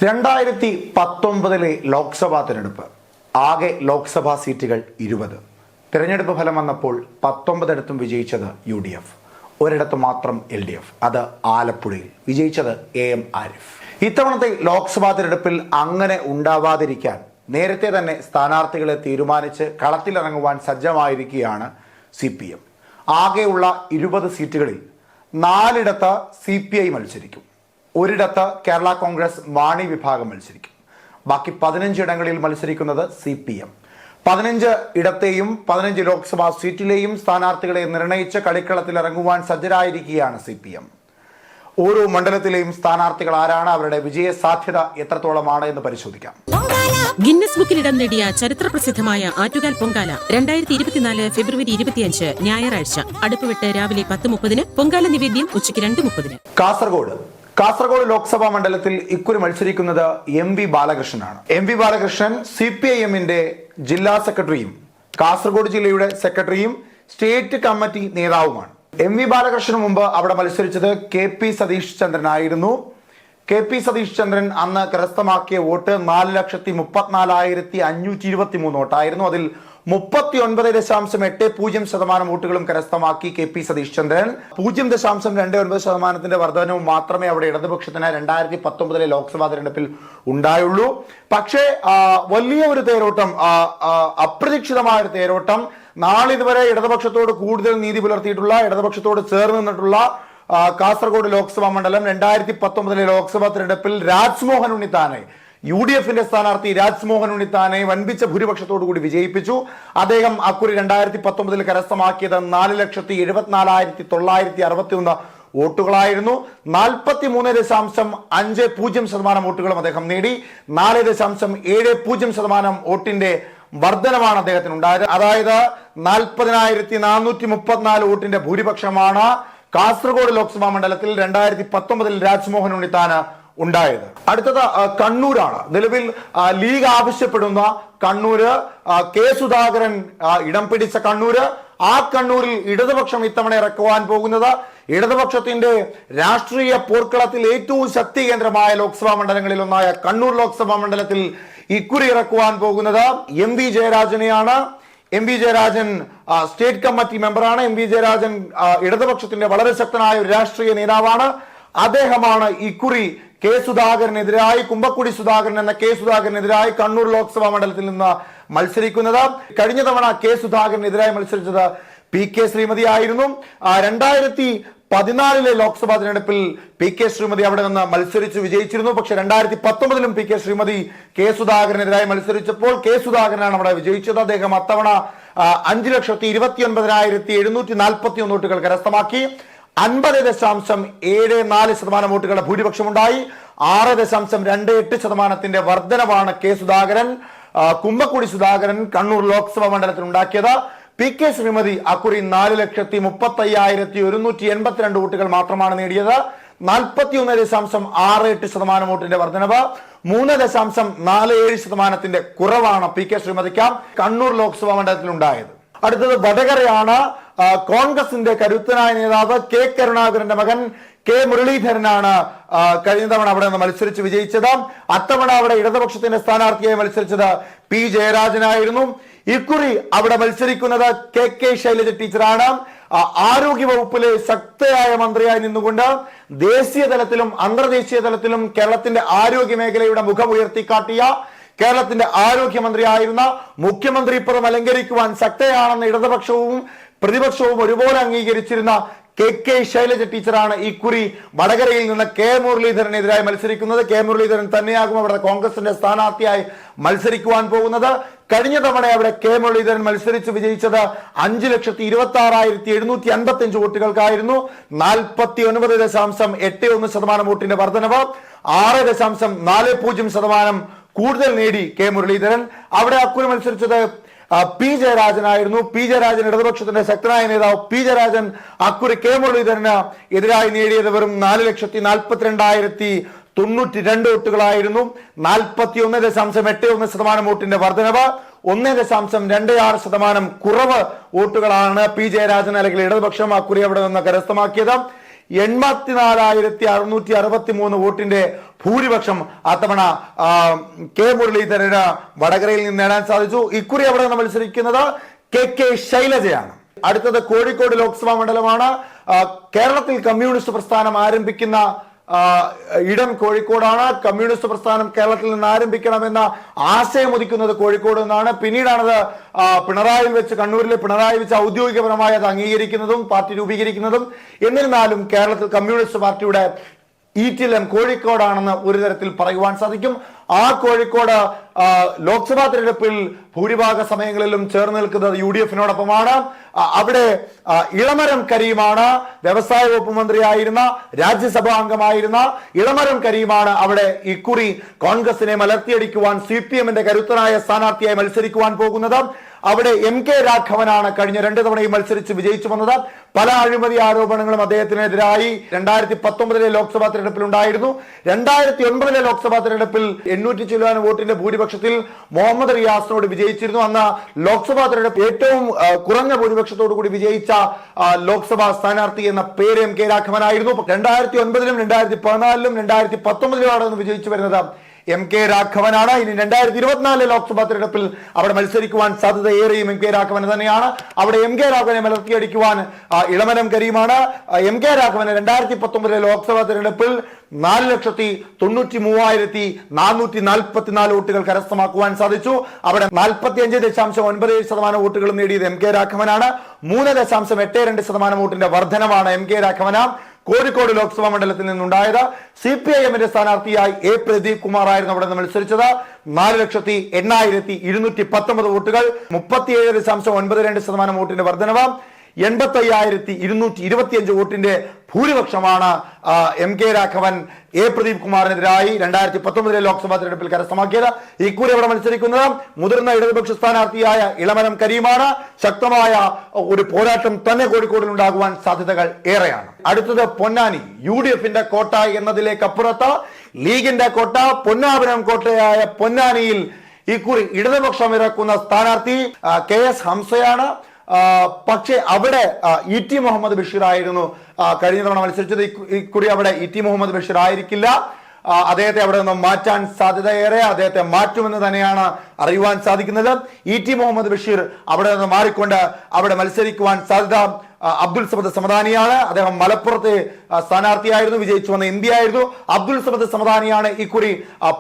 2019 ലോക്സഭാ തിരഞ്ഞെടുപ്പ്. ആകെ ലോക്സഭാ സീറ്റുകൾ 20. തിരഞ്ഞെടുപ്പ് ഫലം വന്നപ്പോൾ 19 വിജയിച്ചത് UDF, ഒരിടത്ത് മാത്രം LDF, അത് ആലപ്പുഴയിൽ. വിജയിച്ചത് AM ആരിഫ്. ഇത്തവണത്തെ ലോക്സഭാ തിരഞ്ഞെടുപ്പിൽ അങ്ങനെ ഉണ്ടാവാതിരിക്കാൻ നേരത്തെ തന്നെ സ്ഥാനാർത്ഥികളെ തീരുമാനിച്ച് കളത്തിലിറങ്ങുവാൻ സജ്ജമായിരിക്കുകയാണ് CPM. ആകെയുള്ള 20 സീറ്റുകളിൽ 4 CPI മത്സരിക്കും, ഒരിടത്ത് കേരള കോൺഗ്രസ് മാണി വിഭാഗം മത്സരിക്കും. ബാക്കി 15 ഇടങ്ങളിൽ മത്സരിക്കുന്നത് CPM. 15 ഇടത്തെയും 15 ലോക്സഭാ സീറ്റിലെയും സ്ഥാനാർത്ഥികളെ നിർണയിച്ച് കളിക്കളത്തിൽ ഇറങ്ങുവാൻ സജ്ജരായിരിക്കുകയാണ് CPM. ഓരോ മണ്ഡലത്തിലെയും സ്ഥാനാർത്ഥികൾ ആരാണ്, അവരുടെ വിജയ സാധ്യത എത്രത്തോളമാണ് എന്ന് പരിശോധിക്കാം. ഗിന്നസ് ബുക്കിൽ ഇടം നേടിയ ചരിത്ര പ്രസിദ്ധമായ ആറ്റുകാൽ പൊങ്കാല 2024 ഫെബ്രുവരി 25 ഞായറാഴ്ച. അടുപ്പുവിട്ട് രാവിലെ 10:30, പൊങ്കാല നിവേദ്യം ഉച്ചയ്ക്ക് 2:30. കാസർഗോഡ് ലോക്സഭാ മണ്ഡലത്തിൽ ഇക്കുറി മത്സരിക്കുന്നത് MV ബാലകൃഷ്ണനാണ്. MV ബാലകൃഷ്ണൻ CPIMന്റെ ജില്ലാ സെക്രട്ടറിയും കാസർഗോഡ് ജില്ലയുടെ സെക്രട്ടറിയും സ്റ്റേറ്റ് കമ്മിറ്റി നേതാവുമാണ്. MV ബാലകൃഷ്ണന് മുമ്പ് അവിടെ മത്സരിച്ചത് KP സതീഷ് ചന്ദ്രനായിരുന്നു. KP സതീഷ് ചന്ദ്രൻ അന്ന് കരസ്ഥമാക്കിയ വോട്ട് 4,34,523 വോട്ടായിരുന്നു. അതിൽ 39.80% വോട്ടുകളും കരസ്ഥമാക്കി KP സതീഷ് ചന്ദ്രൻ. 0.29% വർധനവും മാത്രമേ അവിടെ ഇടതുപക്ഷത്തിന് 2019 ലോക്സഭാ തെരഞ്ഞെടുപ്പിൽ ഉണ്ടായുള്ളൂ. പക്ഷേ വലിയ ഒരു തേരോട്ടം, അപ്രതീക്ഷിതമായ ഒരു തേരോട്ടം, നാളിതുവരെ ഇടതുപക്ഷത്തോട് കൂടുതൽ നീതി പുലർത്തിയിട്ടുള്ള, ഇടതുപക്ഷത്തോട് ചേർന്ന് നിന്നിട്ടുള്ള കാസർഗോഡ് ലോക്സഭാ മണ്ഡലം 2019 ലോക്സഭാ തെരഞ്ഞെടുപ്പിൽ രാജ്മോഹൻ ഉണ്ണിത്താനെ, UDFന്റെ സ്ഥാനാർത്ഥി രാജ്മോഹൻ ഉണ്ണിത്താനെ വൻപിച്ച ഭൂരിപക്ഷത്തോടു കൂടി വിജയിപ്പിച്ചു. അദ്ദേഹം അക്കുറി 2019 കരസ്ഥമാക്കിയത് 4,74,961 വോട്ടുകളായിരുന്നു. 43.50% വോട്ടുകളും അദ്ദേഹം നേടി. 4.70% വോട്ടിന്റെ വർധനമാണ് അദ്ദേഹത്തിന് ഉണ്ടായത്. അതായത് 40,434 വോട്ടിന്റെ ഭൂരിപക്ഷമാണ് കാസർഗോഡ് ലോക്സഭാ മണ്ഡലത്തിൽ 2019 രാജ്മോഹൻ ഉണ്ണിത്താന് ഉണ്ടായത്. അടുത്തത് കണ്ണൂരാണ്. നിലവിൽ ലീഗ് ആവശ്യപ്പെടുന്ന കണ്ണൂര്, കെ സുധാകരൻ ഇടം പിടിച്ച കണ്ണൂര്. ആ കണ്ണൂരിൽ ഇടതുപക്ഷം ഇത്തവണ ഇറക്കുവാൻ പോകുന്നത്, ഇടതുപക്ഷത്തിന്റെ രാഷ്ട്രീയ പോർക്കളത്തിൽ ഏറ്റവും ശക്തി കേന്ദ്രമായ ലോക്സഭാ മണ്ഡലങ്ങളിൽ ഒന്നായ കണ്ണൂർ ലോക്സഭാ മണ്ഡലത്തിൽ ഇക്കുറി ഇറക്കുവാൻ പോകുന്നത് MV ജയരാജനെയാണ്. MV Jayarajan state committee മെമ്പറാണ്. MV ജയരാജൻ ഇടതുപക്ഷത്തിന്റെ വളരെ ശക്തനായ ഒരു രാഷ്ട്രീയ നേതാവാണ്. അദ്ദേഹമാണ് ഇക്കുറി കെ സുധാകരനെതിരായി, കുമ്പക്കുടി സുധാകരൻ എന്ന കെ സുധാകരനെതിരായി കണ്ണൂർ ലോക്സഭാ മണ്ഡലത്തിൽ നിന്ന് മത്സരിക്കുന്നത്. കഴിഞ്ഞ തവണ കെ സുധാകരനെതിരായി മത്സരിച്ചത് PK ശ്രീമതി ആയിരുന്നു. 2014 ലോക്സഭാ തെരഞ്ഞെടുപ്പിൽ PK ശ്രീമതി അവിടെ നിന്ന് മത്സരിച്ച് വിജയിച്ചിരുന്നു. പക്ഷെ 2019 PK ശ്രീമതി കെ സുധാകരനെതിരായി മത്സരിച്ചപ്പോൾ കെ സുധാകരനാണ് അവിടെ വിജയിച്ചത്. അദ്ദേഹം അത്തവണ 5,29,741 വോട്ടുകൾ കരസ്ഥമാക്കി. 50.74% വോട്ടുകളുടെ ഭൂരിപക്ഷമുണ്ടായി. 6.28% വർധനവാണ് കെ സുധാകരൻ, കുമ്പക്കുടി സുധാകരൻ കണ്ണൂർ ലോക്സഭാ മണ്ഡലത്തിൽ ഉണ്ടാക്കിയത്. PK ശ്രീമതി അക്കുറി 4,35,182 വോട്ടുകൾ മാത്രമാണ് നേടിയത്. 41.68% വോട്ടിന്റെ വർധനവ്, 3.47% കുറവാണ് PK ശ്രീമതിക്ക് കണ്ണൂർ ലോക്സഭാ മണ്ഡലത്തിൽ ഉണ്ടായത്. അടുത്തത് വടകരയാണ്. കോൺഗ്രസിന്റെ കരുത്തനായ നേതാവ് K കരുണാകരന്റെ മകൻ K മുരളീധരനാണ് കഴിഞ്ഞ തവണ അവിടെ നിന്ന് മത്സരിച്ച് വിജയിച്ചത്. അത്തവണ അവിടെ ഇടതുപക്ഷത്തിന്റെ സ്ഥാനാർത്ഥിയായി മത്സരിച്ചത് P ജയരാജനായിരുന്നു. ഇക്കുറി അവിടെ മത്സരിക്കുന്നത് KK ശൈലജ ടീച്ചറാണ്. ആരോഗ്യ വകുപ്പിലെ ശക്തയായ മന്ത്രിയായി നിന്നുകൊണ്ട് ദേശീയ തലത്തിലും അന്തർദേശീയ തലത്തിലും കേരളത്തിന്റെ ആരോഗ്യ മേഖലയുടെ മുഖം ഉയർത്തിക്കാട്ടിയ, കേരളത്തിന്റെ ആരോഗ്യമന്ത്രിയായിരുന്ന, മുഖ്യമന്ത്രി പദം അലങ്കരിക്കുവാൻ ശക്തയാണെന്ന് ഇടതുപക്ഷവും പ്രതിപക്ഷവും ഒരുപോലെ അംഗീകരിച്ചിരുന്ന KK ശൈലജ ടീച്ചറാണ് ഇക്കുറി വടകരയിൽ നിന്ന് K മുരളീധരനെതിരായി മത്സരിക്കുന്നത്. K മുരളീധരൻ തന്നെയാകും അവിടെ കോൺഗ്രസിന്റെ സ്ഥാനാർത്ഥിയായി മത്സരിക്കുവാൻ പോകുന്നത്. കഴിഞ്ഞ തവണ അവിടെ K മുരളീധരൻ മത്സരിച്ച് വിജയിച്ചത് 5,26,755 വോട്ടുകൾക്കായിരുന്നു. 49.81% വോട്ടിന്റെ വർധനവ്, 6.40% കൂടുതൽ നേടി K മുരളീധരൻ. അവിടെ അക്കുറി മത്സരിച്ചത് P ജയരാജനായിരുന്നു. P ജയരാജൻ ഇടതുപക്ഷത്തിന്റെ ശക്തനായ നേതാവ് P ജയരാജൻ അക്കുറി K മുരളീധരന് എതിരായി നേടിയത് വെറും 4,42,092 വോട്ടുകളായിരുന്നു. 41.81% വോട്ടിന്റെ വർധനവ്, 1.26% കുറവ് വോട്ടുകളാണ് P ജയരാജൻ അല്ലെങ്കിൽ ഇടതുപക്ഷം അക്കുറി അവിടെ നിന്ന് കരസ്ഥമാക്കിയത്. 84,663 വോട്ടിന്റെ ഭൂരിപക്ഷം അത്തവണ കെ മുരളീധരന് വടകരയിൽ നിന്ന് നേടാൻ സാധിച്ചു. ഇക്കുറി അവിടെ നിന്ന് മത്സരിക്കുന്നത് KK ശൈലജയാണ്. അടുത്തത് കോഴിക്കോട് ലോക്സഭാ മണ്ഡലമാണ്. കേരളത്തിൽ കമ്മ്യൂണിസ്റ്റ് പ്രസ്ഥാനം ആരംഭിക്കുന്ന ഇടം കോഴിക്കോടാണ്. കമ്മ്യൂണിസ്റ്റ് പ്രസ്ഥാനം കേരളത്തിൽ നിന്ന് ആരംഭിക്കണമെന്ന ആശയം ഉദിക്കുന്നത് കോഴിക്കോട് നിന്നാണ്. പിന്നീടാണത് പിണറായിൽ വെച്ച്, കണ്ണൂരിലെ പിണറായി വെച്ച് ഔദ്യോഗികപരമായി അത് അംഗീകരിക്കുന്നതും പാർട്ടി രൂപീകരിക്കുന്നതും. എന്നിരുന്നാലും കേരളത്തിൽ കമ്മ്യൂണിസ്റ്റ് പാർട്ടിയുടെ ഈറ്റിലം കോഴിക്കോടാണെന്ന് ഒരു തരത്തിൽ പറയുവാൻ സാധിക്കും. ആ കോഴിക്കോട് ലോക്സഭാ തെരഞ്ഞെടുപ്പിൽ ഭൂരിഭാഗ സമയങ്ങളിലും ചേർന്ന് നിൽക്കുന്നത് UDF-നോടൊപ്പമാണ്. അവിടെ ഇളമരം കരീമാണ്, വ്യവസായ വകുപ്പ് മന്ത്രിയായിരുന്ന, രാജ്യസഭാ അംഗമായിരുന്ന ഇളമരം കരീമാണ് അവിടെ ഇക്കുറി കോൺഗ്രസിനെ മലർത്തിയടിക്കുവാൻ CPM-ന്റെ കരുത്തനായ സ്ഥാനാർത്ഥിയായി മത്സരിക്കുവാൻ പോകുന്നത്. അവിടെ MK രാഘവനാണ് കഴിഞ്ഞ 2 തവണയും മത്സരിച്ച് വിജയിച്ചു വന്നത്. പല അഴിമതി ആരോപണങ്ങളും അദ്ദേഹത്തിനെതിരായി 2019 ലോക്സഭാ തെരഞ്ഞെടുപ്പിൽ ഉണ്ടായിരുന്നു. 2009 ലോക്സഭാ തെരഞ്ഞെടുപ്പിൽ 800 ചില്ലുവാൻ വോട്ടിന്റെ ഭൂരിപക്ഷത്തിൽ മുഹമ്മദ് റിയാസിനോട് വിജയിച്ചിരുന്നു. അന്ന് ലോക്സഭാ തെരഞ്ഞെടുപ്പ് ഏറ്റവും കുറഞ്ഞ ഭൂരിപക്ഷത്തോടു കൂടി വിജയിച്ച ലോക്സഭാ സ്ഥാനാർത്ഥി എന്ന പേര് MK രാഘവനായിരുന്നു. 2009-ലും 2014-ലും 2019-ലും വിജയിച്ചു വരുന്നത് MK രാഘവനാണ്. ഇനി 2024 ലോക്സഭാ തെരഞ്ഞെടുപ്പിൽ അവിടെ മത്സരിക്കുവാൻ സാധ്യത ഏറെയും MK രാഘവന് തന്നെയാണ്. അവിടെ MK രാഘവനെ മലർത്തിയടിക്കുവാൻ ഇളമരം കരീമാണ്. MK രാഘവന് 2019 ലോക്സഭാ തെരഞ്ഞെടുപ്പിൽ 4,93,444 വോട്ടുകൾ കരസ്ഥമാക്കുവാൻ സാധിച്ചു. അവിടെ 45.97% വോട്ടുകളും നേടിയത് MK രാഘവനാണ്. 3.82% വോട്ടിന്റെ വർധനമാണ് MK രാഘവന കോഴിക്കോട് ലോക്സഭാ മണ്ഡലത്തിൽ നിന്നുണ്ടായത്. CPIM-ന്റെ സ്ഥാനാർത്ഥിയായി A പ്രദീപ് കുമാർ ആയിരുന്നു അവിടെ നിന്ന് മത്സരിച്ചത്. 4,08,219 വോട്ടുകൾ, 37.92% വോട്ടിന്റെ വർധനവ്, 85,225 വോട്ടിന്റെ ഭൂരിപക്ഷമാണ് MK രാഘവൻ A പ്രദീപ് കുമാറിനെതിരായി 2019 ലോക്സഭാ തെരഞ്ഞെടുപ്പിൽ കരസ്ഥമാക്കിയത്. ഇക്കുറി അവിടെ മത്സരിക്കുന്നത് മുതിർന്ന ഇടതുപക്ഷ സ്ഥാനാർത്ഥിയായ ഇളമരം കരീമാണ്. ശക്തമായ ഒരു പോരാട്ടം തന്നെ കോഴിക്കോടിൽ ഉണ്ടാകുവാൻ സാധ്യതകൾ ഏറെയാണ്. അടുത്തത് പൊന്നാനി. UDF-ന്റെ കോട്ട എന്നതിലേക്കപ്പുറത്ത് ലീഗിന്റെ കോട്ട, പൊന്നാപുരം കോട്ടയായ പൊന്നാനിയിൽ ഇക്കുറി ഇടതുപക്ഷം ഇറക്കുന്ന സ്ഥാനാർത്ഥി KS ഹംസയാണ്. പക്ഷേ അവിടെ ET മുഹമ്മദ് ബഷീർ ആയിരുന്നു കഴിഞ്ഞ തവണ മത്സരിച്ചത്. ഇക്കുറി അവിടെ ET മുഹമ്മദ് ബഷീർ ആയിരിക്കില്ല. അദ്ദേഹത്തെ അവിടെ നിന്ന് മാറ്റാൻ സാധ്യതയേറെ. അദ്ദേഹത്തെ മാറ്റുമെന്ന് തന്നെയാണ് അറിയുവാൻ സാധിക്കുന്നത്. ET മുഹമ്മദ് ബഷീർ അവിടെ നിന്ന് മാറിക്കൊണ്ട് അവിടെ മത്സരിക്കുവാൻ സാധ്യത അബ്ദുൽ സമദ് സമദാനിയാണ്. അദ്ദേഹം മലപ്പുറത്തെ സ്ഥാനാർത്ഥിയായിരുന്നു, വിജയിച്ചു വന്ന MP ആയിരുന്നു. അബ്ദുൽ സമദ് സമദാനിയാണ് ഇക്കുറി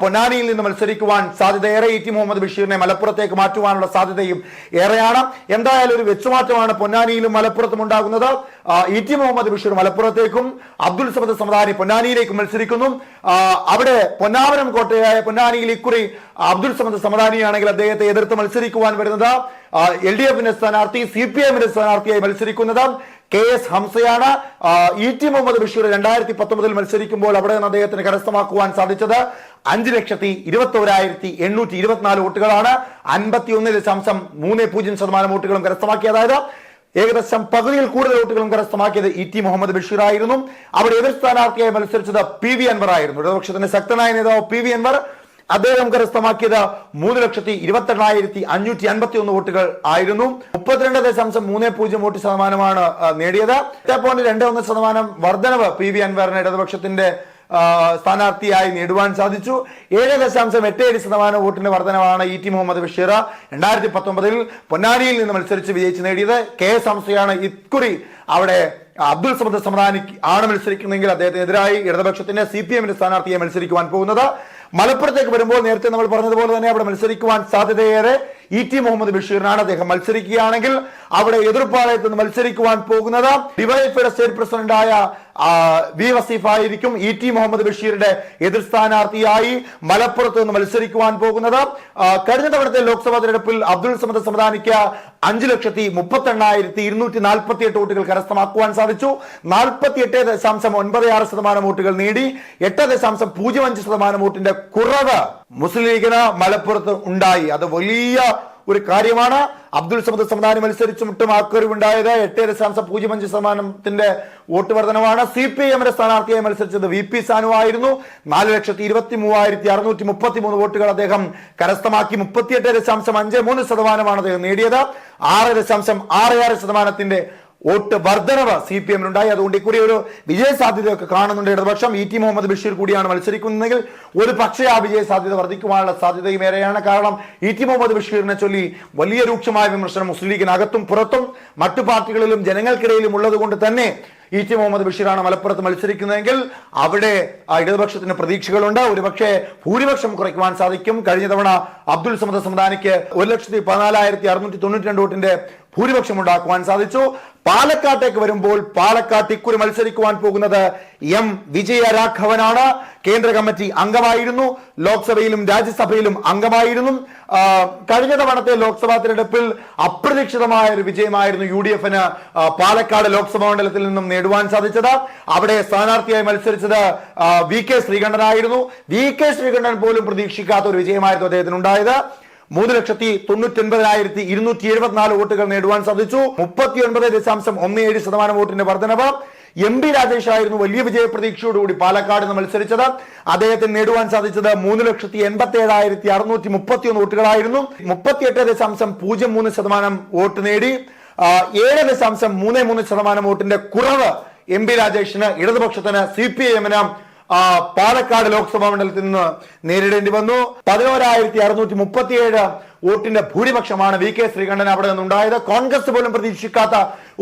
പൊന്നാനിയിൽ നിന്ന് മത്സരിക്കുവാൻ സാധ്യതയേറെ. ET മുഹമ്മദ് ബഷീറിനെ മലപ്പുറത്തേക്ക് മാറ്റുവാനുള്ള സാധ്യതയും ഏറെയാണ്. എന്തായാലും ഒരു വെച്ചുമാറ്റമാണ് പൊന്നാനിയിലും മലപ്പുറത്തും ഉണ്ടാകുന്നത്. ET മുഹമ്മദ് ബഷീർ മലപ്പുറത്തേക്കും അബ്ദുൽ സമദ് സമദാനി പൊന്നാനിയിലേക്കും മത്സരിക്കുന്നു. അവിടെ പൊന്നാവരം കോട്ടയായ പൊന്നാനിയിൽ ഇക്കുറി അബ്ദുൽ സമദ് സമദാനിയാണെങ്കിൽ അദ്ദേഹത്തെ എതിർത്ത് മത്സരിക്കുവാൻ വരുന്നത് LDF-ന്റെ സ്ഥാനാർത്ഥി, CPM-ന്റെ സ്ഥാനാർത്ഥിയായി മത്സരിക്കുന്നത് KS ഹംസയാണ്. ET മുഹമ്മദ് ബഷീർ 2019 മത്സരിക്കുമ്പോൾ അവിടെ നിന്ന് അദ്ദേഹത്തിന് കരസ്ഥമാക്കുവാൻ സാധിച്ചത് 5,21,824 വോട്ടുകളാണ്. 51.30% വോട്ടുകളും കരസ്ഥമാക്കി. അതായത് ഏകദേശം പകുതിയിൽ കൂടുതൽ വോട്ടുകളും കരസ്ഥമാക്കിയത് ET മുഹമ്മദ് ബഷീർ ആയിരുന്നു. അവിടെ എതിർ സ്ഥാനാർത്ഥിയായി മത്സരിച്ചത് PV അൻവർ ആയിരുന്നു. ഇടതുപക്ഷത്തിന്റെ ശക്തനായ നേതാവ് PV അൻവർ. അദ്ദേഹം കരസ്ഥമാക്കിയത് 3,28,551 വോട്ടുകൾ ആയിരുന്നു. 32.30 വോട്ട് ശതമാനമാണ് നേടിയത്. 8.21% വർധനവ് PV അൻവറിന് ഇടതുപക്ഷത്തിന്റെ സ്ഥാനാർത്ഥിയായി നേടുവാൻ സാധിച്ചു. 7.87% വോട്ടിന്റെ വർധനവാണ് ET മുഹമ്മദ് ബഷീർ 2019 പൊന്നാനിയിൽ നിന്ന് മത്സരിച്ച് വിജയിച്ച് നേടിയത്. KS ഹംസയാണ് ഇക്കുറി അവിടെ അബ്ദുൽ സമദ് സമദാനി ആണ് മത്സരിക്കുന്നെങ്കിൽ അദ്ദേഹത്തിനെതിരായി ഇടതുപക്ഷത്തിന്റെ CPM-ന്റെ സ്ഥാനാർത്ഥിയെ മത്സരിക്കുവാൻ പോകുന്നത്. മലപ്പുറത്തേക്ക് വരുമ്പോൾ നേരത്തെ നമ്മൾ പറഞ്ഞതുപോലെ തന്നെ അവിടെ മത്സരിക്കുവാൻ സാധ്യതയേറെ ET മുഹമ്മദ് ബഷീറിനാണ്. അദ്ദേഹം മത്സരിക്കുകയാണെങ്കിൽ അവിടെ എതിർപ്പാളയത്ത് നിന്ന് മത്സരിക്കുവാൻ പോകുന്നത് ഡിവൈഎഫ്ഐയുടെ സ്റ്റേറ്റ് പ്രസിഡന്റായ V വസീഫ് ആയിരിക്കും. ET മുഹമ്മദ് ബഷീറിന്റെ എതിർ സ്ഥാനാർത്ഥിയായി മലപ്പുറത്ത് നിന്ന് മത്സരിക്കുവാൻ പോകുന്നത്. കഴിഞ്ഞ തവണത്തെ ലോക്സഭാ തെരഞ്ഞെടുപ്പിൽ അബ്ദുൽ സമദ് സമദാനിക്ക് 5,38,248 വോട്ടുകൾ കരസ്ഥമാക്കുവാൻ സാധിച്ചു. 48.96% വോട്ടുകൾ നേടി. 8.05% വോട്ടിന്റെ കുറവ് മുസ്ലിം ലീഗിന് മലപ്പുറത്ത് ഉണ്ടായി. അത് വലിയ ഒരു കാര്യമാണ്. അബ്ദുൽ സമദ് സമദാനി മത്സരിച്ചുമിട്ടും ആക്കുറിവുണ്ടായത് 8.05% വോട്ട് വർധനവാണ്. CPM-ന്റെ സ്ഥാനാർത്ഥിയായി മത്സരിച്ചത് VP സാനു ആയിരുന്നു. 4,23,633 വോട്ടുകൾ അദ്ദേഹം കരസ്ഥമാക്കി. 38.53% അദ്ദേഹം നേടിയത്. 6.66% വോട്ട് വർധനവ് CPM ഉണ്ടായി. അതുകൊണ്ട് ഇക്കുറി ഒരു വിജയ സാധ്യതയൊക്കെ കാണുന്നുണ്ട് ഇടതുപക്ഷം. ET മുഹമ്മദ് ബഷീർ കൂടിയാണ് മത്സരിക്കുന്നതെങ്കിൽ ഒരു പക്ഷേ ആ വിജയ സാധ്യത വർദ്ധിക്കുവാനുള്ള സാധ്യതയും ഏറെയാണ്. കാരണം ET മുഹമ്മദ് ബഷീറിനെ ചൊല്ലി വലിയ രൂക്ഷമായ വിമർശനം മുസ്ലിം ലീഗിനകത്തും പുറത്തും മറ്റു പാർട്ടികളിലും ജനങ്ങൾക്കിടയിലും ഉള്ളത് കൊണ്ട് തന്നെ ET മുഹമ്മദ് ബഷീറാണ് മലപ്പുറത്ത് മത്സരിക്കുന്നതെങ്കിൽ അവിടെ ഇടതുപക്ഷത്തിന് പ്രതീക്ഷകളുണ്ട്. ഒരുപക്ഷെ ഭൂരിപക്ഷം കുറയ്ക്കുവാൻ സാധിക്കും. കഴിഞ്ഞ തവണ അബ്ദുൽ സമദ് സമദാനിക്ക് 1,14,692 വോട്ടിന്റെ ഭൂരിപക്ഷം ഉണ്ടാക്കുവാൻ സാധിച്ചു. പാലക്കാട്ടേക്ക് വരുമ്പോൾ പാലക്കാട്ട് ഇക്കുറി മത്സരിക്കുവാൻ പോകുന്നത് M വിജയരാഘവനാണ്. കേന്ദ്ര കമ്മിറ്റി അംഗമായിരുന്നു, ലോക്സഭയിലും രാജ്യസഭയിലും അംഗമായിരുന്നു. കഴിഞ്ഞ തവണത്തെ ലോക്സഭാ തിരഞ്ഞെടുപ്പിൽ അപ്രതീക്ഷിതമായ ഒരു വിജയമായിരുന്നു UDF-ന് പാലക്കാട് ലോക്സഭാ മണ്ഡലത്തിൽ നിന്നും നേടുവാൻ സാധിച്ചത്. അവിടെ സ്ഥാനാർത്ഥിയായി മത്സരിച്ചത് VK ശ്രീകണ്ഠനായിരുന്നു. VK ശ്രീകണ്ഠൻ പോലും പ്രതീക്ഷിക്കാത്ത ഒരു വിജയമായിരുന്നു അദ്ദേഹത്തിന് ഉണ്ടായത്. 3,99,274 വോട്ടുകൾ നേടുവാൻ സാധിച്ചു. 39.17% വോട്ടിന്റെ വർധനവ്. MP രാജേഷ് ആയിരുന്നു വലിയ വിജയ പ്രതീക്ഷയോടുകൂടി പാലക്കാട് നിന്ന് മത്സരിച്ചത്. അദ്ദേഹത്തിന് നേടുവാൻ സാധിച്ചത് 3,87,631 വോട്ടുകളായിരുന്നു. 38.03% വോട്ട് നേടി. 7.33% വോട്ടിന്റെ കുറവ് MP രാജേഷിന്, ഇടതുപക്ഷത്തിന്, CPIM-ന് പാലക്കാട് ലോക്സഭാ മണ്ഡലത്തിൽ നിന്ന് നേരിടേണ്ടി വന്നു. 11,637 വോട്ടിന്റെ ഭൂരിപക്ഷമാണ് VK ശ്രീകണ്ഠൻ അവിടെ നിന്നുണ്ടായത്. കോൺഗ്രസ് പോലും പ്രതീക്ഷിക്കാത്ത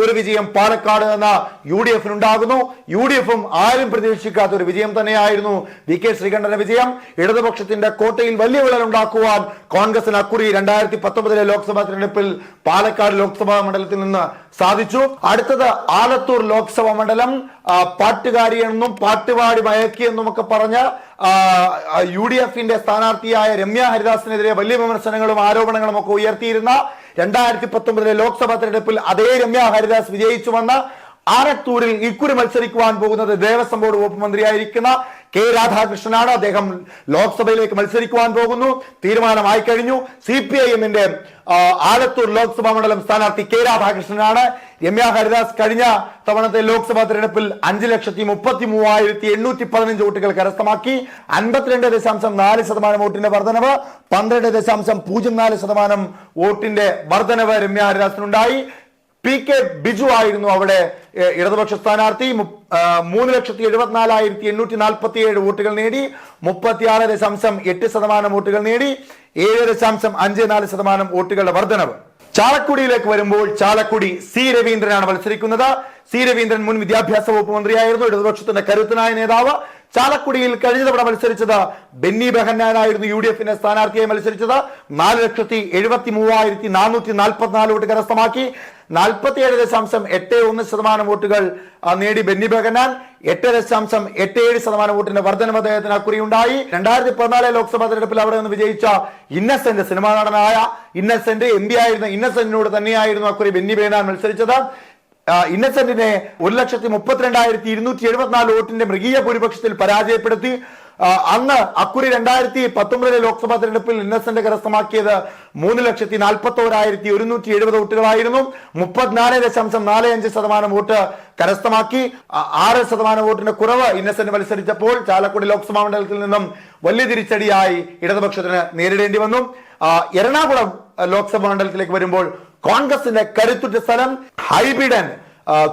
ഒരു വിജയം പാലക്കാട് എന്ന UDF-നുണ്ടാകുന്നു. UDF-ഉം ആരും പ്രതീക്ഷിക്കാത്ത ഒരു വിജയം തന്നെയായിരുന്നു VK ശ്രീകണ്ഠന്റെ വിജയം. ഇടതുപക്ഷത്തിന്റെ കോട്ടയിൽ വലിയ വിള്ളൽ ഉണ്ടാക്കുവാൻ കോൺഗ്രസിന് അക്കുറി 2019 ലോക്സഭാ തെരഞ്ഞെടുപ്പിൽ പാലക്കാട് ലോക്സഭാ മണ്ഡലത്തിൽ നിന്ന് സാധിച്ചു. അടുത്തത് ആലത്തൂർ ലോക്സഭാ മണ്ഡലം. പാട്ടുകാരിയെന്നും പാട്ടുപാടി മയക്കിയെന്നും ഒക്കെ പറഞ്ഞ് UDF-ന്റെ സ്ഥാനാർത്ഥിയായ രമ്യ ഹരിദാസിനെതിരെ വലിയ വിമർശനങ്ങളും ആരോപണങ്ങളും ഒക്കെ ഉയർത്തിയിരുന്ന 2019 ലോക്സഭാ തെരഞ്ഞെടുപ്പിൽ അതേ രമ്യ ഹരിദാസ് വിജയിച്ചു വന്ന ആലത്തൂരിൽ ഇക്കുറി മത്സരിക്കുവാൻ പോകുന്നത് ദേവസ്വം ബോർഡ് വകുപ്പ് മന്ത്രിയായിരിക്കുന്ന K രാധാകൃഷ്ണനാണ്. അദ്ദേഹം ലോക്സഭയിലേക്ക് മത്സരിക്കുവാൻ പോകുന്നു. തീരുമാനമായി കഴിഞ്ഞു. CPIM-ന്റെ ആലത്തൂർ ലോക്സഭാ മണ്ഡലം സ്ഥാനാർത്ഥി K രാധാകൃഷ്ണനാണ്. രമ്യ ഹരിദാസ് കഴിഞ്ഞ തവണത്തെ ലോക്സഭാ തെരഞ്ഞെടുപ്പിൽ 5,33,815 വോട്ടുകൾ കരസ്ഥമാക്കി. 52.4% വോട്ടിന്റെ വർധനവ്. 12.04% വോട്ടിന്റെ വർധനവ് രമ്യ ഹരിദാസിനുണ്ടായി. PK ബിജു ആയിരുന്നു അവിടെ ഇടതുപക്ഷ സ്ഥാനാർത്ഥി. 3,74,847 വോട്ടുകൾ നേടി. 36.8% വോട്ടുകൾ നേടി. 7.54% വോട്ടുകളുടെ വർധനവ്. ചാലക്കുടിയിലേക്ക് വരുമ്പോൾ ചാലക്കുടി C രവീന്ദ്രനാണ് മത്സരിക്കുന്നത്. C രവീന്ദ്രൻ മുൻ വിദ്യാഭ്യാസ വകുപ്പ് മന്ത്രിയായിരുന്നു, ഇടതുപക്ഷത്തിന്റെ കരുത്തനായ നേതാവ്. ചാലക്കുടിയിൽ കഴിഞ്ഞ തവണ മത്സരിച്ചത് ബെന്നി ബെഹന്നാനായിരുന്നു UDF-ന്റെ സ്ഥാനാർത്ഥിയായി മത്സരിച്ചത്. 4,73,444 വോട്ട് കരസ്ഥമാക്കി. 47.81% വോട്ടുകൾ നേടി ബെന്നി ബെഹന്നാൻ. 8.87% വോട്ടിന്റെ വർധനവ് അദ്ദേഹത്തിന് അക്കുറി ഉണ്ടായി. 2014 ലോക്സഭാ തെരഞ്ഞെടുപ്പിൽ അവിടെ നിന്ന് വിജയിച്ച ഇന്നസെന്റ്, സിനിമാ നടനായ ഇന്നസെന്റ്, MP ആയിരുന്ന ഇന്നസെന്റിനോട് തന്നെയായിരുന്നു അക്കുറി ബെന്നി ബെഹന്നാൻ മത്സരിച്ചത്. ഇന്നസെന്റിനെ 1,32,274 വോട്ടിന്റെ മൃഗീയ ഭൂരിപക്ഷത്തിൽ പരാജയപ്പെടുത്തി. അന്ന് അക്കുറി 2019 ലോക്സഭാ തെരഞ്ഞെടുപ്പിൽ ഇന്നസെന്റ് കരസ്ഥമാക്കിയത് 3,41,170 വോട്ടുകളായിരുന്നു. 34.45% വോട്ട് കരസ്ഥമാക്കി. 6% വോട്ടിന്റെ കുറവ് ഇന്നസെന്റ് മത്സരിച്ചപ്പോൾ ചാലക്കുടി ലോക്സഭാ മണ്ഡലത്തിൽ നിന്നും വലിയ തിരിച്ചടിയായി ഇടതുപക്ഷത്തിന് നേരിടേണ്ടി വന്നു. എറണാകുളം ലോക്സഭാ മണ്ഡലത്തിലേക്ക് വരുമ്പോൾ കോൺഗ്രസിന്റെ കരുത്തുറ്റ സ്ഥലം, ഹൈബീഡൻ,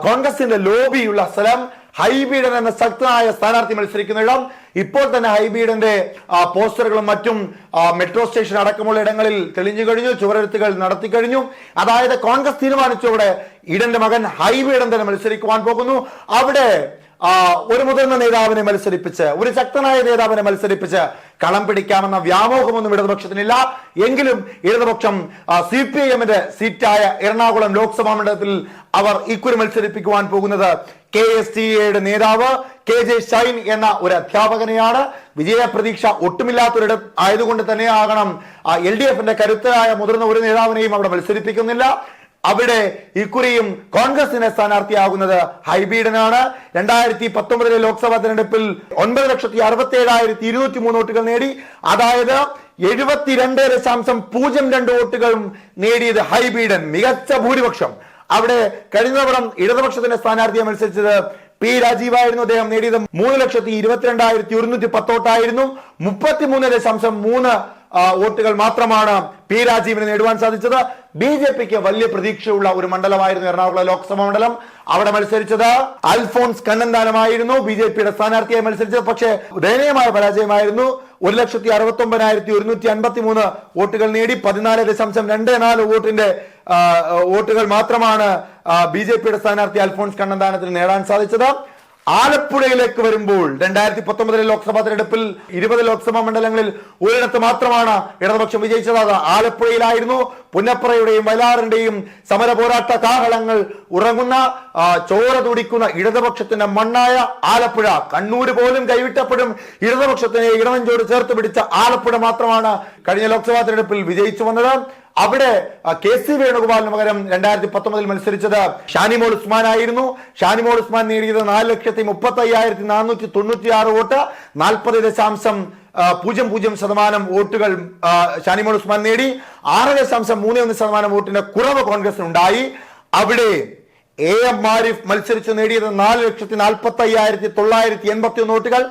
കോൺഗ്രസിന്റെ ലോബിയുള്ള സ്ഥലം, ഹൈബീഡൻ എന്ന ശക്തനായ സ്ഥാനാർത്ഥി മത്സരിക്കുന്ന ഇടം. ഇപ്പോൾ തന്നെ ഹൈബീഡന്റെ പോസ്റ്ററുകളും മറ്റും മെട്രോ സ്റ്റേഷൻ അടക്കമുള്ള ഇടങ്ങളിൽ തെളിഞ്ഞു കഴിഞ്ഞു, ചുവരെഴുത്തുകൾ നടത്തി കഴിഞ്ഞു. അതായത് കോൺഗ്രസ് തീരുമാനിച്ചതോടെ ഈഡന്റെ മകൻ ഹൈബീഡൻ തന്നെ മത്സരിക്കുവാൻ പോകുന്നു. അവിടെ ഒരു മുതിർന്ന നേതാവിനെ മത്സരിപ്പിച്ച്, ഒരു ശക്തനായ നേതാവിനെ മത്സരിപ്പിച്ച് കളം പിടിക്കാമെന്ന വ്യാമോഹമൊന്നും ഇടതുപക്ഷത്തിനില്ല. എങ്കിലും ഇടതുപക്ഷം CPIM-ന്റെ സീറ്റായ എറണാകുളം ലോക്സഭാ മണ്ഡലത്തിൽ അവർ ഇക്കുറി മത്സരിപ്പിക്കുവാൻ പോകുന്നത് KSTA-യുടെ നേതാവ് KJ ഷൈൻ എന്ന ഒരു അധ്യാപകനെയാണ്. വിജയ പ്രതീക്ഷ ഒട്ടുമില്ലാത്തൊരിടം ആയതുകൊണ്ട് തന്നെയാകണം LDF-ന്റെ കരുത്തരായ മുതിർന്ന ഒരു നേതാവിനെയും അവിടെ മത്സരിപ്പിക്കുന്നില്ല. അവിടെ ഇക്കുറിയും കോൺഗ്രസിന്റെ സ്ഥാനാർത്ഥിയാകുന്നത് ഹൈബീഡനാണ്. 2019 ലോക്സഭാ തെരഞ്ഞെടുപ്പിൽ 9,67,203 വോട്ടുകൾ നേടി. അതായത് 72.02 വോട്ടുകളും നേടിയത് ഹൈബീഡൻ, മികച്ച ഭൂരിപക്ഷം. അവിടെ കഴിഞ്ഞ തവണ ഇടതുപക്ഷത്തിന്റെ സ്ഥാനാർത്ഥിയെ മത്സരിച്ചത് P രാജീവായിരുന്നു. അദ്ദേഹം നേടിയത് 3,22,110 വോട്ടായിരുന്നു. 33.3 വോട്ടുകൾ മാത്രമാണ് പി രാജീവിന് നേടുവാൻ സാധിച്ചത്. ബി.ജെ.പിക്ക് വലിയ പ്രതീക്ഷയുള്ള ഒരു മണ്ഡലമായിരുന്നു എറണാകുളം ലോക്സഭാ മണ്ഡലം. അവിടെ മത്സരിച്ചത് അൽഫോൺസ് കണ്ണന്താനമായിരുന്നു ബി.ജെ.പിയുടെ സ്ഥാനാർത്ഥിയായി മത്സരിച്ചത്. പക്ഷേ ദയനീയമായ പരാജയമായിരുന്നു. 1,69,153 വോട്ടുകൾ നേടി 14.24 വോട്ടുകൾ മാത്രമാണ് ബി.ജെ.പിയുടെ സ്ഥാനാർത്ഥി അൽഫോൺസ് കണ്ണന്താനത്തിന് നേടാൻ സാധിച്ചത്. ആലപ്പുഴയിലേക്ക് വരുമ്പോൾ 2019 ലോക്സഭാ തെരഞ്ഞെടുപ്പിൽ 20 ലോക്സഭാ മണ്ഡലങ്ങളിൽ ഒരിടത്ത് മാത്രമാണ് ഇടതുപക്ഷം വിജയിച്ചത്. അത് ആലപ്പുഴയിലായിരുന്നു. പുന്നപ്രയുടെയും വയലാറിന്റെയും സമര പോരാട്ട കാഹളങ്ങൾ ഉറങ്ങുന്ന ചോര തുടിക്കുന്ന ഇടതുപക്ഷത്തിന്റെ മണ്ണായ ആലപ്പുഴ. കണ്ണൂര് പോലും കൈവിട്ടപ്പോഴും ഇടതുപക്ഷത്തിനെ ഇടനെഞ്ചോട് ചേർത്ത് പിടിച്ച ആലപ്പുഴ മാത്രമാണ് കഴിഞ്ഞ ലോക്സഭാ തെരഞ്ഞെടുപ്പിൽ വിജയിച്ചു വന്നത്. അവിടെ കെ.സി. വേണുഗോപാലിന് പകരം 2019 മത്സരിച്ചത് ഷാനിമോൾ ഉസ്മാൻ ആയിരുന്നു. ഷാനിമോൾ ഉസ്മാൻ നേടിയത് 4,35,496 വോട്ട്, 40.00% വോട്ടുകൾ ഷാനിമോൾ ഉസ്മാൻ നേടി. 6.31% വോട്ടിന്റെ കുറവ് കോൺഗ്രസിനുണ്ടായി. അവിടെ എ.എം. ആരിഫ് മത്സരിച്ച് നേടിയത് 4,45,981 വോട്ടുകൾ,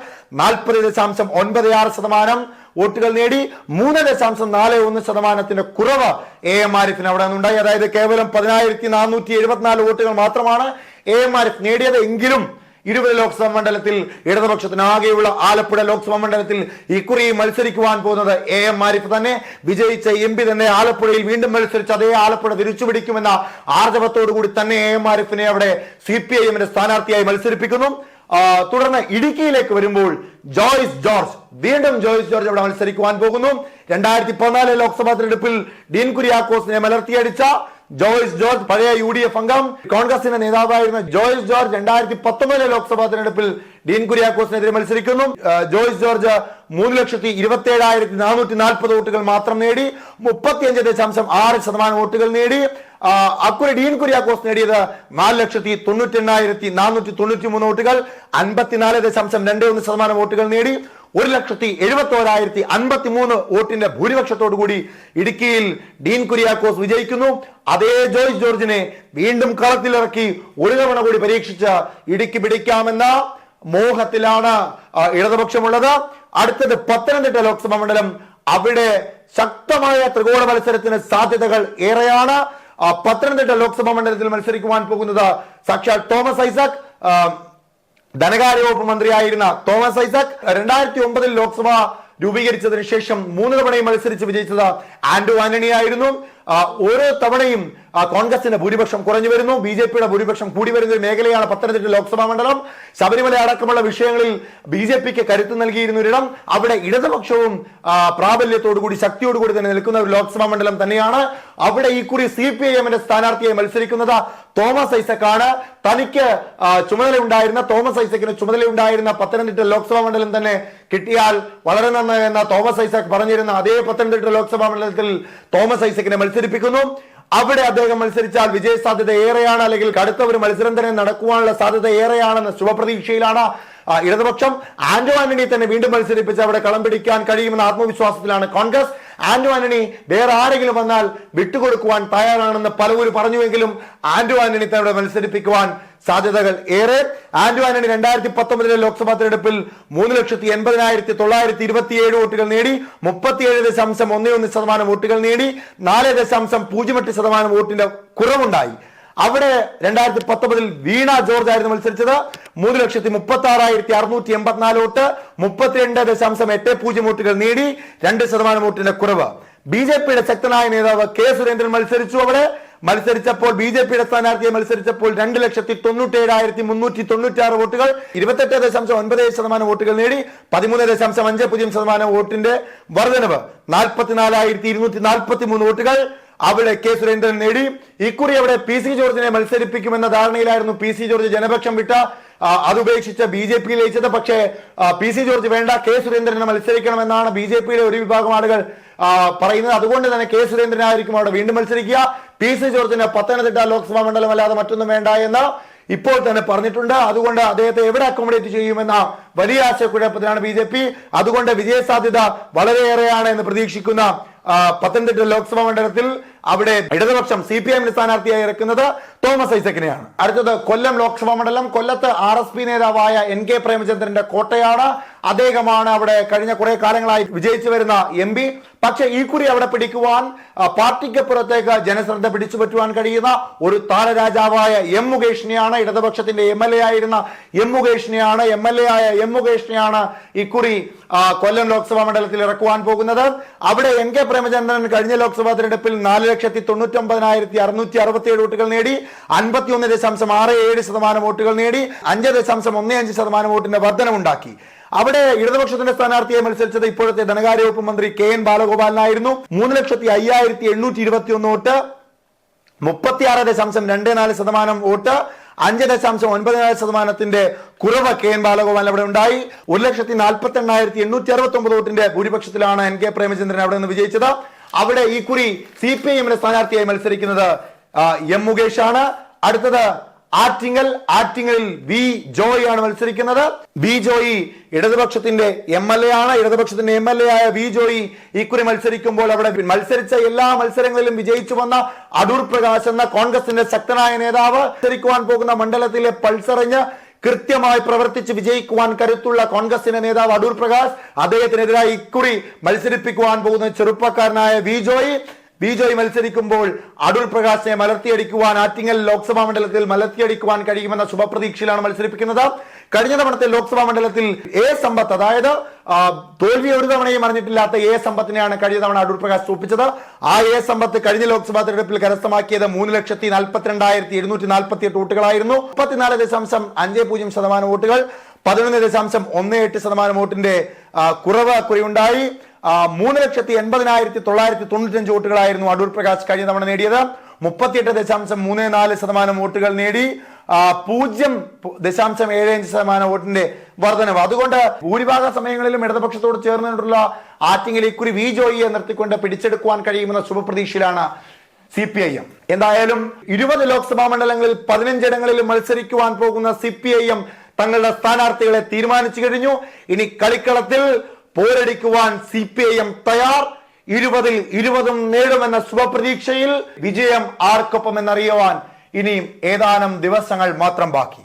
40.96% വോട്ടുകൾ നേടി. 3.41% കുറവ് എ.എം. ആരിഫിന് അവിടെ നിന്നുണ്ടായി. അതായത് കേവലം 10,474 വോട്ടുകൾ മാത്രമാണ് എ.എം. ആരിഫ് നേടിയത്. എങ്കിലും 20 ലോക്സഭാ മണ്ഡലത്തിൽ ഇടതുപക്ഷത്തിന് ആകെയുള്ള ആലപ്പുഴ ലോക്സഭാ മണ്ഡലത്തിൽ ഇക്കുറി മത്സരിക്കുവാൻ പോകുന്നത് എ.എം. ആരിഫ് തന്നെ. വിജയിച്ച എം പി തന്നെ ആലപ്പുഴയിൽ വീണ്ടും മത്സരിച്ച് അതേ ആലപ്പുഴ തിരിച്ചുപിടിക്കുമെന്ന ആർജവത്തോടു കൂടി തന്നെ എ.എം. ആരിഫിനെ അവിടെ CPIM-ന്റെ സ്ഥാനാർത്ഥിയായി മത്സരിപ്പിക്കുന്നു. തുടർന്ന് ഇടുക്കിയിലേക്ക് വരുമ്പോൾ ജോയ്സ് ജോർജ് അവിടെ മത്സരിക്കുവാൻ പോകുന്നു. 2014 ലോക്സഭാ തെരഞ്ഞെടുപ്പിൽ ഡീൻ കുര്യാക്കോസിനെ മലർത്തിയടിച്ച ജോയ്സ് ജോർജ്, പഴയ UDF അംഗം, കോൺഗ്രസിന്റെ നേതാവായിരുന്ന ജോയ്സ് ജോർജ് 2019 ലോക്സഭാ തെരഞ്ഞെടുപ്പിൽ ഡീൻ കുര്യാക്കോസിനെതിരെ മത്സരിക്കുന്നു. ജോയ്സ് ജോർജ് 3,27,440 വോട്ടുകൾ മാത്രം നേടി, 35.6% വോട്ടുകൾ നേടി. അക്കുറി ഡീൻ കുര്യാക്കോസ് നേടിയത് 4,98,493 വോട്ടുകൾ, 54.21% വോട്ടുകൾ നേടി. 1,71,053 വോട്ടിന്റെ ഭൂരിപക്ഷത്തോടു കൂടി ഇടുക്കിയിൽ ഡീൻ കുര്യാക്കോസ് വിജയിക്കുന്നു. അതേ ജോയ്സ് ജോർജിനെ വീണ്ടും കളത്തിലിറക്കി ഒരു തവണ കൂടി പരീക്ഷിച്ച് ഇടുക്കി പിടിക്കാമെന്ന മോഹത്തിലാണ് ഇടതുപക്ഷമുള്ളത്. അടുത്തത് പത്തനംതിട്ട ലോക്സഭാ മണ്ഡലം. അവിടെ ശക്തമായ ത്രികോണ മത്സരത്തിന് സാധ്യതകൾ ഏറെയാണ്. പത്തനംതിട്ട ലോക്സഭാ മണ്ഡലത്തിൽ മത്സരിക്കുവാൻ പോകുന്നത് സാക്ഷാൽ തോമസ് ഐസക്. ധനകാര്യ വകുപ്പ് മന്ത്രിയായിരുന്ന തോമസ് ഐസക് 2009 ലോക്സഭ രൂപീകരിച്ചതിന് ശേഷം 3 തവണയും മത്സരിച്ച് വിജയിച്ചത് ആന്റോ ആന്റണി ആയിരുന്നു. ഓരോ തവണയും കോൺഗ്രസിന്റെ ഭൂരിപക്ഷം കുറഞ്ഞു വരുന്നു, ബി.ജെ.പിയുടെ ഭൂരിപക്ഷം കൂടി വരുന്ന ഒരു മേഖലയാണ് പത്തനംതിട്ട ലോക്സഭാ മണ്ഡലം. ശബരിമല അടക്കമുള്ള വിഷയങ്ങളിൽ ബി.ജെ.പിക്ക് കരുത്ത് നൽകിയിരുന്ന ഒരിടം. അവിടെ ഇടതുപക്ഷവും പ്രാബല്യത്തോടുകൂടി ശക്തിയോടുകൂടി തന്നെ നിൽക്കുന്ന ഒരു ലോക്സഭാ മണ്ഡലം തന്നെയാണ്. അവിടെ ഇക്കുറി CPIM-ന്റെ സ്ഥാനാർത്ഥിയായി മത്സരിക്കുന്നത് തോമസ് ഐസക് ആണ്. തനിക്ക് തോമസ് ഐസക്കിന് ചുമതലയുണ്ടായിരുന്ന പത്തനംതിട്ട ലോക്സഭാ മണ്ഡലം തന്നെ കിട്ടിയാൽ വളരെ നന്നായി എന്ന തോമസ് ഐസക് പറഞ്ഞിരുന്ന അതേ പത്തനംതിട്ട ലോക്സഭാ മണ്ഡലത്തിൽ തോമസ് ഐസക്കിനെ മത്സരിപ്പിക്കുന്നു. അവിടെ അദ്ദേഹം മത്സരിച്ചാൽ വിജയ സാധ്യത ഏറെയാണ്, അല്ലെങ്കിൽ കടുത്ത ഒരു മത്സരം തന്നെ നടക്കുവാനുള്ള സാധ്യത ഏറെയാണെന്ന് ശുഭപ്രതീക്ഷയിലാണ് ഇടതുപക്ഷം. ആന്റോ ആന്റണി തന്നെ വീണ്ടും മത്സരിപ്പിച്ച് അവിടെ കളം പിടിക്കാൻ കഴിയുമെന്ന ആത്മവിശ്വാസത്തിലാണ് കോൺഗ്രസ്. ആന്റോ ആന്റണി വേറെ ആരെങ്കിലും വന്നാൽ വിട്ടുകൊടുക്കുവാൻ തയ്യാറാണെന്ന് പലവരും പറഞ്ഞുവെങ്കിലും ആന്റോ ആന്റണി തന്നെ മത്സരിപ്പിക്കുവാൻ സാധ്യതകൾ ഏറെ. ആന്റോ ആന്റണി 2019 ലോക്സഭാ തെരഞ്ഞെടുപ്പിൽ 3,80,927 വോട്ടുകൾ നേടി, 37.11% വോട്ടുകൾ നേടി. 4.08% വോട്ടിന്റെ കുറവുണ്ടായി. അവിടെ 2019 വീണ ജോർജ് ആയിരുന്നു മത്സരിച്ചത്. 3,36,684 വോട്ട്, 32.80 വോട്ടുകൾ നേടി, 2% വോട്ടിന്റെ കുറവ്. ബി.ജെ.പിയുടെ ശക്തനായ നേതാവ് കെ. സുരേന്ദ്രൻ മത്സരിച്ചു. അവിടെ മത്സരിച്ചപ്പോൾ ബി.ജെ.പിയുടെ സ്ഥാനാർത്ഥിയെ മത്സരിച്ചപ്പോൾ 2,97,396 വോട്ടുകൾ, 28.97% വോട്ടുകൾ നേടി, 13.50% വോട്ടിന്റെ വർധനവ്, 44,243 വോട്ടുകൾ അവിടെ കെ. സുരേന്ദ്രൻ നേടി. ഇക്കുറി അവിടെ PC ജോർജിനെ മത്സരിപ്പിക്കുമെന്ന ധാരണയിലായിരുന്നു PC ജോർജ് ജനപക്ഷം വിട്ട അതുപേക്ഷിച്ച് ബി.ജെ.പി ലയിച്ചത്. പക്ഷേ PC ജോർജ് വേണ്ട, കെ. സുരേന്ദ്രനെ മത്സരിക്കണമെന്നാണ് ബി.ജെ.പിയുടെ ഒരു വിഭാഗം ആളുകൾ പറയുന്നത്. അതുകൊണ്ട് തന്നെ കെ. സുരേന്ദ്രനായിരിക്കും അവിടെ വീണ്ടും മത്സരിക്കുക. PC ജോർജിന് പത്തനംതിട്ട ലോക്സഭാ മണ്ഡലം അല്ലാതെ മറ്റൊന്നും വേണ്ട എന്ന് ഇപ്പോൾ തന്നെ പറഞ്ഞിട്ടുണ്ട്. അതുകൊണ്ട് അദ്ദേഹത്തെ എവിടെ അക്കോമഡേറ്റ് ചെയ്യുമെന്ന വലിയ ആശയക്കുഴപ്പത്തിലാണ് ബി.ജെ.പി. അതുകൊണ്ട് വിജയ സാധ്യത വളരെയേറെയാണ് എന്ന് പ്രതീക്ഷിക്കുന്ന പത്തനംതിട്ട ലോക്സഭാ മണ്ഡലത്തിൽ അവിടെ ഇടതുപക്ഷം CPIM സ്ഥാനാർത്ഥിയായി ഇറക്കുന്നത് തോമസ് ഐസക്കിനെയാണ്. അടുത്തത് കൊല്ലം ലോക്സഭാ മണ്ഡലം. കൊല്ലത്ത് RSP നേതാവായ NK പ്രേമചന്ദ്രന്റെ കോട്ടയാണ്. അദ്ദേഹമാണ് അവിടെ കഴിഞ്ഞ കുറെ കാലങ്ങളായി വിജയിച്ചു വരുന്ന MP. പക്ഷെ ഈ കുറി അവിടെ പിടിക്കുവാൻ പാർട്ടിക്ക് പുറത്തേക്ക് ജനശ്രദ്ധ പിടിച്ചുപറ്റുവാൻ കഴിയുന്ന ഒരു താരരാജാവായ M മുകേഷിനെയാണ്, ഇടതുപക്ഷത്തിന്റെ MLA ആയിരുന്ന M മുകേഷിനെയാണ് ഇക്കുറി കൊല്ലം ലോക്സഭാ മണ്ഡലത്തിൽ ഇറക്കുവാൻ പോകുന്നത്. അവിടെ NK പ്രേമചന്ദ്രൻ കഴിഞ്ഞ ലോക്സഭാ തെരഞ്ഞെടുപ്പിൽ 4,99,667 വോട്ടുകൾ നേടി, 51.67% വോട്ടുകൾ നേടി, 5.15% വോട്ടിന്റെ വർധനമുണ്ടാക്കി. അവിടെ ഇടതുപക്ഷത്തിന്റെ സ്ഥാനാർത്ഥിയെ മത്സരിച്ചത് ഇപ്പോഴത്തെ ധനകാര്യ വകുപ്പ് മന്ത്രി KN ബാലഗോപാലനായിരുന്നു. 3,05,221 വോട്ട്, 36.24% വോട്ട്, 5.94% കുറവ് KN ബാലഗോപാലൻ അവിടെ ഉണ്ടായി. 1,48,869 വോട്ടിന്റെ ഭൂരിപക്ഷത്തിലാണ് NK പ്രേമചന്ദ്രൻ അവിടെ നിന്ന് വിജയിച്ചത്. അവിടെ ഈ കുറി CPIM സ്ഥാനാർത്ഥിയായി മത്സരിക്കുന്നത് M മുകേഷാണ്. അടുത്തത് ആറ്റിങ്ങലിൽ V ജോയി ആണ് മത്സരിക്കുന്നത്. V ജോയി ഇടതുപക്ഷത്തിന്റെ MLA ആണ്. ഇടതുപക്ഷത്തിന്റെ MLA ആയ V ജോയി ഇക്കുറി മത്സരിക്കുമ്പോൾ അവിടെ മത്സരിച്ച എല്ലാ മത്സരങ്ങളിലും വിജയിച്ചു വന്ന അടൂർ പ്രകാശ് എന്ന കോൺഗ്രസിന്റെ ശക്തനായ നേതാവ് മത്സരിക്കുവാൻ പോകുന്ന മണ്ഡലത്തിലെ പൾസറിഞ്ഞ് കൃത്യമായി പ്രവർത്തിച്ച് വിജയിക്കുവാൻ കരുത്തുള്ള കോൺഗ്രസിന്റെ നേതാവ് അടൂർ പ്രകാശ്, അദ്ദേഹത്തിനെതിരായി ഇക്കുറി മത്സരിപ്പിക്കുവാൻ പോകുന്ന ചെറുപ്പക്കാരനായ V ജോയി മത്സരിക്കുമ്പോൾ അടൂർ പ്രകാശിനെ മലർത്തിയടിക്കുവാൻ, ആറ്റിങ്ങൽ ലോക്സഭാ മണ്ഡലത്തിൽ മലർത്തിയടിക്കുവാൻ കഴിയുമെന്ന ശുഭപ്രതീക്ഷയിലാണ് മത്സരിപ്പിക്കുന്നത്. കഴിഞ്ഞ തവണത്തെ ലോക്സഭാ മണ്ഡലത്തിൽ സമ്പത്ത്, അതായത് തോൽവി ഒരു തവണയും അറിഞ്ഞിട്ടില്ലാത്ത സമ്പത്തിനെയാണ് കഴിഞ്ഞ തവണ അടൂർ പ്രകാശ് തോൽപ്പിച്ചത്. ആ സമ്പത്ത് കഴിഞ്ഞ ലോക്സഭാ തെരഞ്ഞെടുപ്പിൽ കരസ്ഥമാക്കിയത് 3,42,748 വോട്ടുകളായിരുന്നു. 34.50% വോട്ടുകൾ, 11.18% വോട്ടിന്റെ കുറിയുണ്ടായി. 3,80,995 വോട്ടുകളായിരുന്നു അടൂർ പ്രകാശ് കഴിഞ്ഞ തവണ നേടിയത്. 38.34% വോട്ടുകൾ നേടി, 0.75% വോട്ടിന്റെ വർധനവ്. അതുകൊണ്ട് ഭൂരിഭാഗ സമയങ്ങളിലും ഇടതുപക്ഷത്തോട് ചേർന്നിട്ടുള്ള ആറ്റിങ്ങൽ ഇക്കുറി V ജോയിയെ നിർത്തിക്കൊണ്ട് പിടിച്ചെടുക്കുവാൻ കഴിയുമെന്ന ശുഭപ്രതീക്ഷയിലാണ് CPIM. എന്തായാലും 20 ലോക്സഭാ മണ്ഡലങ്ങളിൽ 15 ഇടങ്ങളിലും മത്സരിക്കുവാൻ പോകുന്ന CPIM തങ്ങളുടെ സ്ഥാനാർത്ഥികളെ തീരുമാനിച്ചു കഴിഞ്ഞു. ഇനി കളിക്കളത്തിൽ പോരടിക്കുവാൻ CPIM തയ്യാർ. 20-ൽ 20 നേടുമെന്ന ശുഭപ്രതീക്ഷയിൽ വിജയം ആർക്കൊപ്പം എന്നറിയുവാൻ ഇനിയും ഏതാനും ദിവസങ്ങൾ മാത്രം ബാക്കി.